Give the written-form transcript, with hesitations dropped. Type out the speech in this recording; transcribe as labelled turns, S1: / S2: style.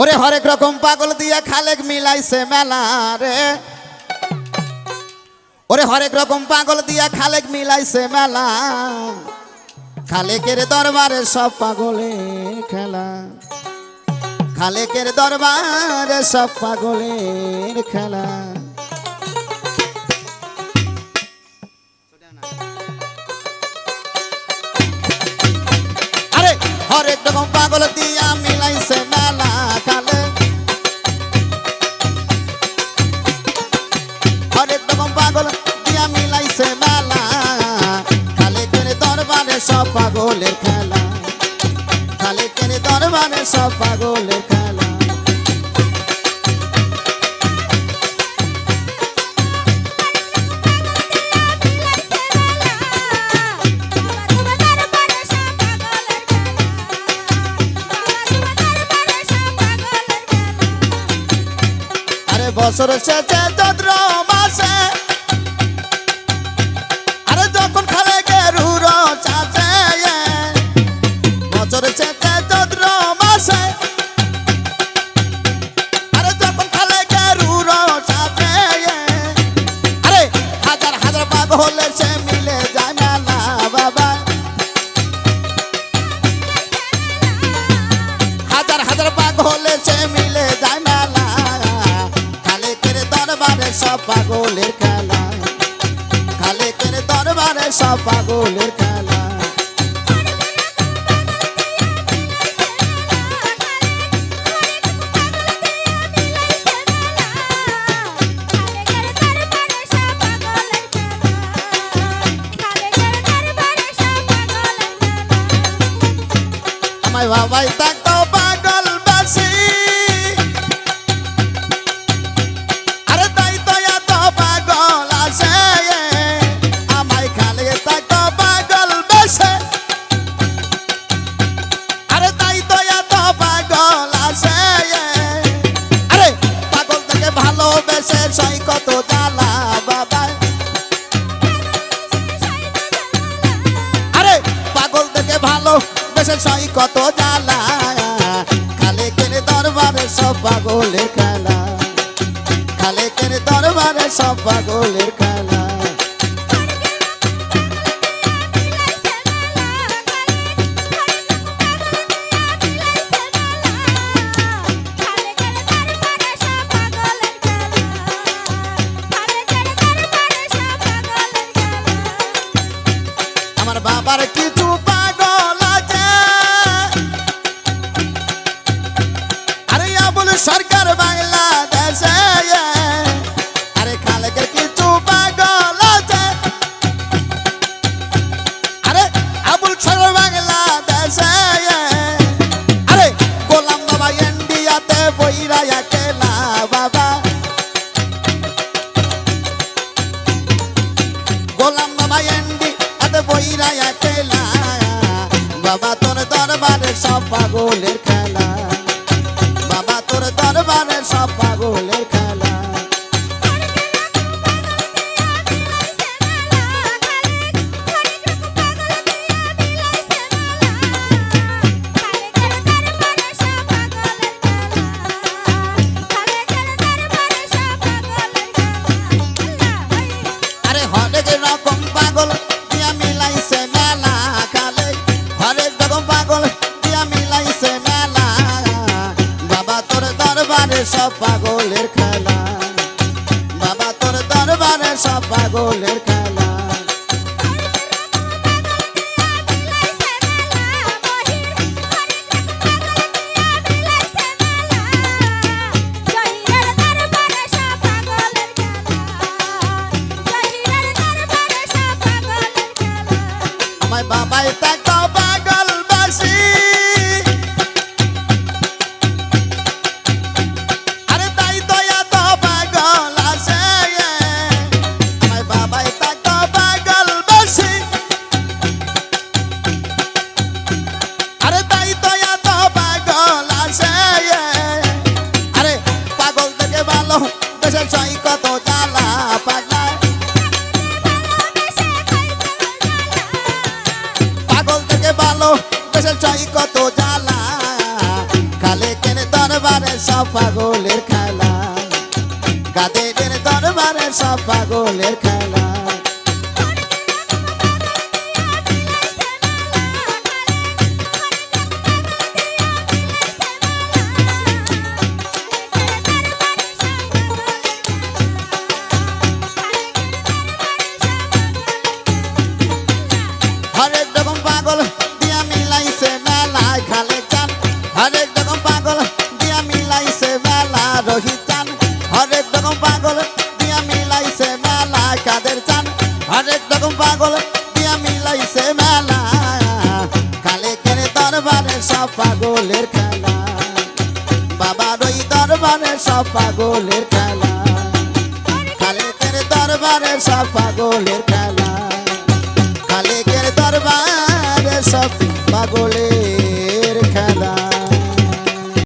S1: ওরে হরেক রকম পাগল দিয়া খালেক মিলাইছে মেলা রে। ওরে হরেক রকম পাগল দিয়া খালেক মিলাইছে মেলা। খালেকের দরবারে সব পাগলের খেলা। খালেকের দরবারে সব পাগলের খেলা। আরে হরেক রকম পাগল দিয়া মিলাইছে মেলা। খালে হরেক রকম পাগল দিয়া মিলাইছে মেলা। খালেকের দরবারে সব পাগলের খেলা। খালেকের দরবারে সব পাগলের খেলা। বছর শেষে চৈত্র মাসে আরে যখন খালেকের উরস আসে। বছর শেষে চৈত্র মাসে আরে যখন খালেকের উরস আসে। আরে হাজার হাজার পাগল সে মিলে যায় মেলা বাবা। হাজার হাজার পাগল সে মিলে যায় মেলা। সব পাগলের খেলা। খালেকের দরবারে সব পাগলের খেলা। আমায় বাবাই থাকতো পাগল বাসি। কত জ্বালা বাবা। আরে পাগল থেকে ভালো বেশে সই কত জ্বালা। খালেকের দরবারে সব পাগলের খেলা। খালেকের দরবারে সব পাগলের খেলা। বাবার কিছু পাগল আছে। আরে আবুল সরকার বাংলাদেশে। আরে খালেকের কিছু পাগল আছে। আরে আবুল সরকার বাংলাদেশে। আরে গোলাম বাবা ইন্ডিয়াতে বইরা একলা বাবা। গোলাম বাবা ইন্ডিয়াতে বইরা একলা বাবা। তোর দরবারে সব পাগলের খেলা। বাবা তোর দরবারে সব পাগলের খেলা। আরে হরেক রকম পাগল দিয়া মিলাইছে মেলা। খালে হরেক রকম পাগল দিয়া মিলাইছে মেলা। বাবা তোর দরবারে সব পাগলের খেলা। বাবা তোর দরবারে সব পাগলের খেলা। আমায় বাবাই থাকতো পাগল বাসি। আরে তাই তো এত পাগল আসে। আমায় বাবাই থাকতো সব পাগলের খেলা কাদের দরবারে সব পাগলের খেলা হরেক রকম পাগল দিয়া মিলাইছে মেলায় খালে চান হরেক রকম পাগল দিয়া মিলাইছে মেলা রোহিত চান হরেক রকম পাগল দিয়া মিলাইছে মেলা কাদের চান হরেক রকম পাগল দিয়া মিলাইছে মেলা কালে কেনে দরবারে সব পাগলের খেলা বাবার ওই দরবারে সব পাগলের খেলা কালে কেনে দরবারে সব পাগলের খেলা কালেকের দরবারে সব পাগলের